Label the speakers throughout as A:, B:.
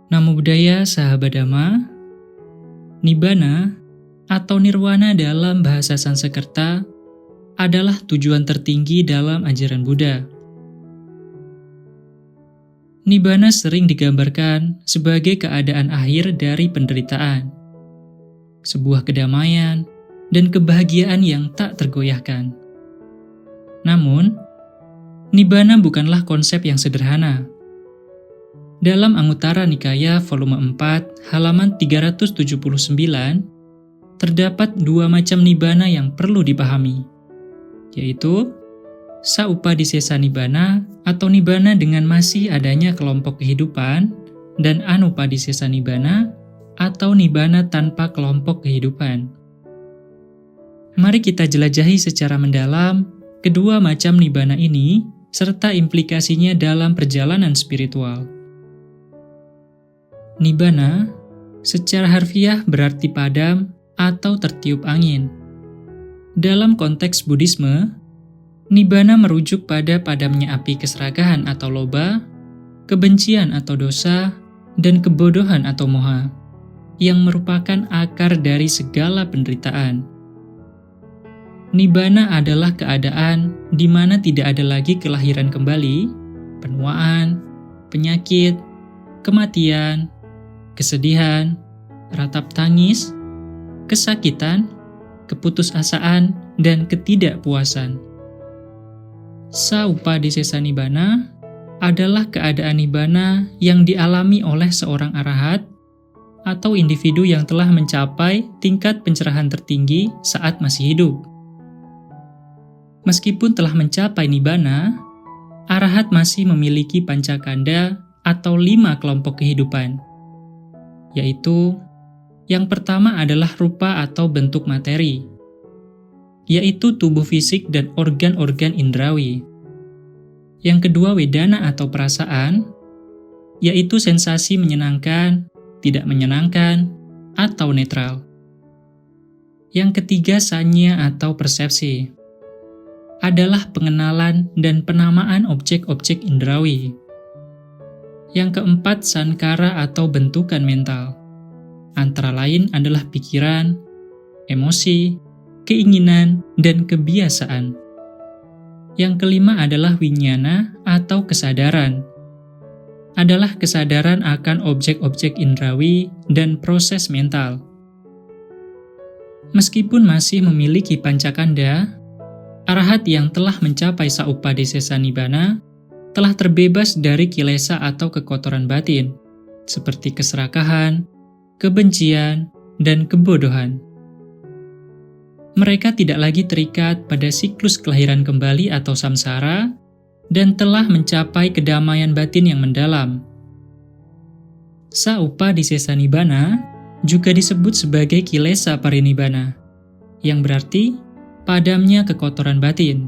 A: Namo Buddhaya sahabat Dhamma, Nibbana atau Nirwana dalam bahasa Sanskerta adalah tujuan tertinggi dalam ajaran Buddha. Nibbana sering digambarkan sebagai keadaan akhir dari penderitaan, sebuah kedamaian dan kebahagiaan yang tak tergoyahkan. Namun, Nibbana bukanlah konsep yang sederhana. Dalam Anguttara Nikaya volume 4 halaman 379 terdapat dua macam nibbana yang perlu dipahami, yaitu Saupadisesa Nibbana atau nibbana dengan masih adanya kelompok kehidupan dan Anupadisesa Nibbana atau nibbana tanpa kelompok kehidupan. Mari kita jelajahi secara mendalam kedua macam nibbana ini serta implikasinya dalam perjalanan spiritual. Nibbana secara harfiah berarti padam atau tertiup angin. Dalam konteks Buddhisme, Nibbana merujuk pada padamnya api keserakahan atau loba, kebencian atau dosa, dan kebodohan atau moha, yang merupakan akar dari segala penderitaan. Nibbana adalah keadaan di mana tidak ada lagi kelahiran kembali, penuaan, penyakit, kematian, kesedihan, ratap tangis, kesakitan, keputusasaan, dan ketidakpuasan. Saupadisesa Nibbana adalah keadaan nibbana yang dialami oleh seorang arahat atau individu yang telah mencapai tingkat pencerahan tertinggi saat masih hidup. Meskipun telah mencapai nibbana, arahat masih memiliki pancakanda atau 5 kelompok kehidupan, yaitu yang pertama adalah rupa atau bentuk materi, yaitu tubuh fisik dan organ-organ indrawi. Yang kedua wedana atau perasaan, yaitu sensasi menyenangkan, tidak menyenangkan, atau netral. Yang ketiga sanya atau persepsi, adalah pengenalan dan penamaan objek-objek indrawi. Yang keempat sankara atau bentukan mental, antara lain adalah pikiran, emosi, keinginan, dan kebiasaan. Yang kelima adalah winyana atau kesadaran, adalah kesadaran akan objek-objek indrawi dan proses mental. Meskipun masih memiliki pancakanda, arahat yang telah mencapai Saupadisesa Nibbana telah terbebas dari kilesa atau kekotoran batin, seperti keserakahan, kebencian, dan kebodohan. Mereka tidak lagi terikat pada siklus kelahiran kembali atau samsara dan telah mencapai kedamaian batin yang mendalam. Saupadisesa Nibbana juga disebut sebagai kilesa parinibbana, yang berarti padamnya kekotoran batin.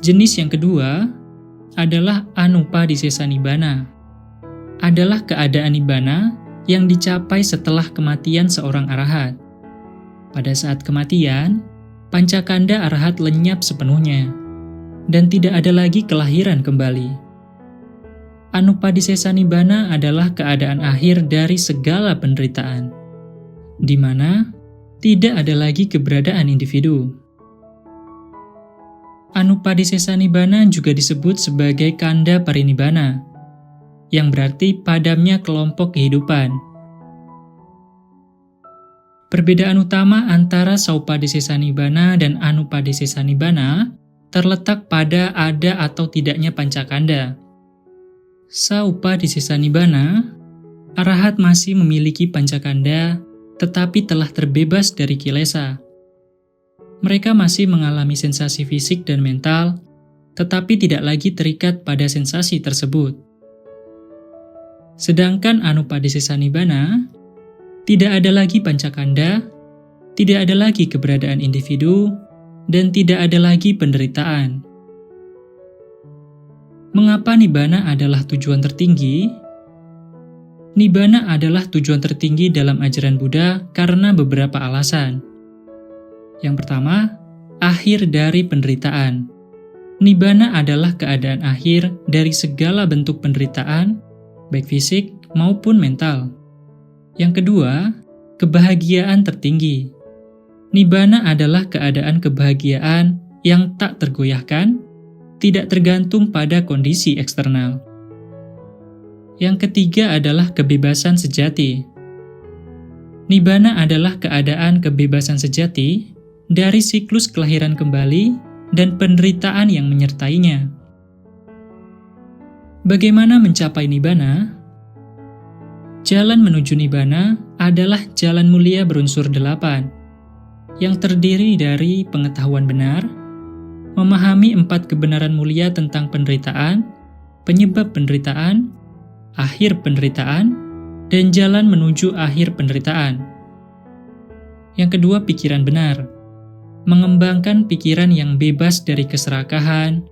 A: Jenis yang kedua adalah Anupadisesa Nibbana, adalah keadaan nibbana yang dicapai setelah kematian seorang arahat. Pada saat kematian, pancakanda arahat lenyap sepenuhnya, dan tidak ada lagi kelahiran kembali. Anupadisesa Nibbana adalah keadaan akhir dari segala penderitaan, di mana tidak ada lagi keberadaan individu. Anupadisesa Nibbana juga disebut sebagai kanda parinibbana, yang berarti padamnya kelompok kehidupan. Perbedaan utama antara Saupadisesa Nibbana dan Anupadisesa Nibbana terletak pada ada atau tidaknya pancakanda. Saupadisesa Nibbana, arahat masih memiliki pancakanda tetapi telah terbebas dari kilesa. Mereka masih mengalami sensasi fisik dan mental, tetapi tidak lagi terikat pada sensasi tersebut. Sedangkan Anupadisesa Nibbana, tidak ada lagi pancakanda, tidak ada lagi keberadaan individu, dan tidak ada lagi penderitaan. Mengapa Nibbana adalah tujuan tertinggi? Nibbana adalah tujuan tertinggi dalam ajaran Buddha karena beberapa alasan. Yang pertama, akhir dari penderitaan. Nibbana adalah keadaan akhir dari segala bentuk penderitaan baik fisik maupun mental. Yang kedua, kebahagiaan tertinggi. Nibbana adalah keadaan kebahagiaan yang tak tergoyahkan, tidak tergantung pada kondisi eksternal. Yang ketiga adalah kebebasan sejati. Nibbana adalah keadaan kebebasan sejati dari siklus kelahiran kembali dan penderitaan yang menyertainya. Bagaimana mencapai Nibbana? Jalan menuju Nibbana adalah jalan mulia berunsur 8, yang terdiri dari pengetahuan benar, memahami 4 kebenaran mulia tentang penderitaan, penyebab penderitaan, akhir penderitaan, dan jalan menuju akhir penderitaan. Yang kedua, pikiran benar. Mengembangkan pikiran yang bebas dari keserakahan,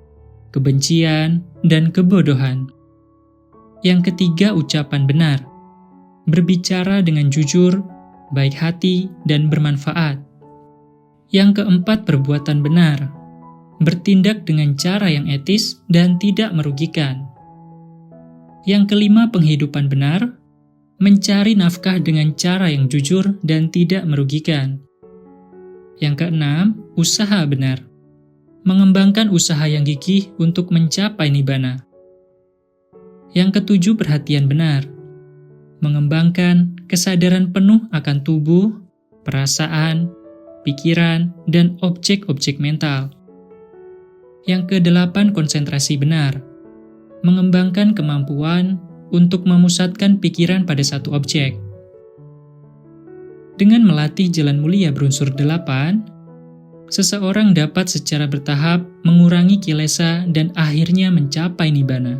A: kebencian, dan kebodohan. Yang ketiga, ucapan benar. Berbicara dengan jujur, baik hati, dan bermanfaat. Yang keempat, perbuatan benar. Bertindak dengan cara yang etis dan tidak merugikan. Yang kelima, penghidupan benar. Mencari nafkah dengan cara yang jujur dan tidak merugikan. Yang keenam, usaha benar. Mengembangkan usaha yang gigih untuk mencapai Nibbana. Yang ketujuh, perhatian benar. Mengembangkan kesadaran penuh akan tubuh, perasaan, pikiran, dan objek-objek mental. Yang kedelapan, konsentrasi benar. Mengembangkan kemampuan untuk memusatkan pikiran pada satu objek. Dengan melatih jalan mulia berunsur 8, seseorang dapat secara bertahap mengurangi kilesa dan akhirnya mencapai Nibbana.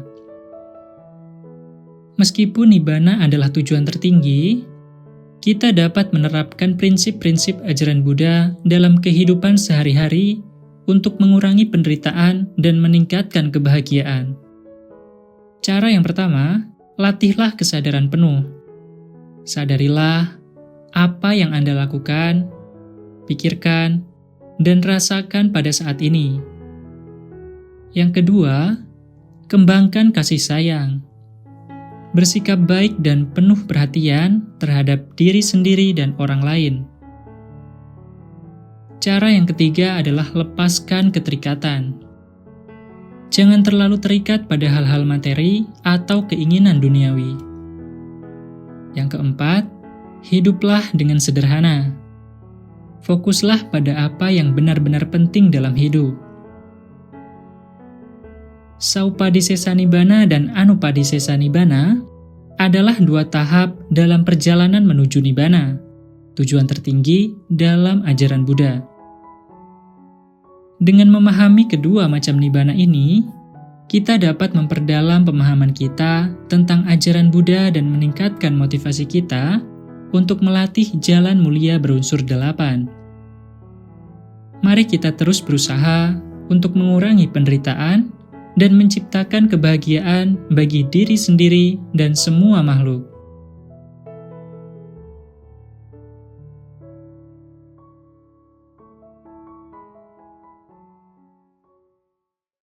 A: Meskipun Nibbana adalah tujuan tertinggi, kita dapat menerapkan prinsip-prinsip ajaran Buddha dalam kehidupan sehari-hari untuk mengurangi penderitaan dan meningkatkan kebahagiaan. Cara yang pertama, latihlah kesadaran penuh. Sadarilah apa yang Anda lakukan, pikirkan, dan rasakan pada saat ini. Yang kedua, kembangkan kasih sayang. Bersikap baik dan penuh perhatian terhadap diri sendiri dan orang lain. Cara yang ketiga adalah lepaskan keterikatan. Jangan terlalu terikat pada hal-hal materi atau keinginan duniawi. Yang keempat, hiduplah dengan sederhana. Fokuslah pada apa yang benar-benar penting dalam hidup. Saupadisesa Nibbana dan Anupadisesa Nibbana adalah 2 tahap dalam perjalanan menuju Nibbana, tujuan tertinggi dalam ajaran Buddha. Dengan memahami kedua macam Nibbana ini, kita dapat memperdalam pemahaman kita tentang ajaran Buddha dan meningkatkan motivasi kita untuk melatih jalan mulia berunsur 8. Mari kita terus berusaha untuk mengurangi penderitaan dan menciptakan kebahagiaan bagi diri sendiri dan semua makhluk.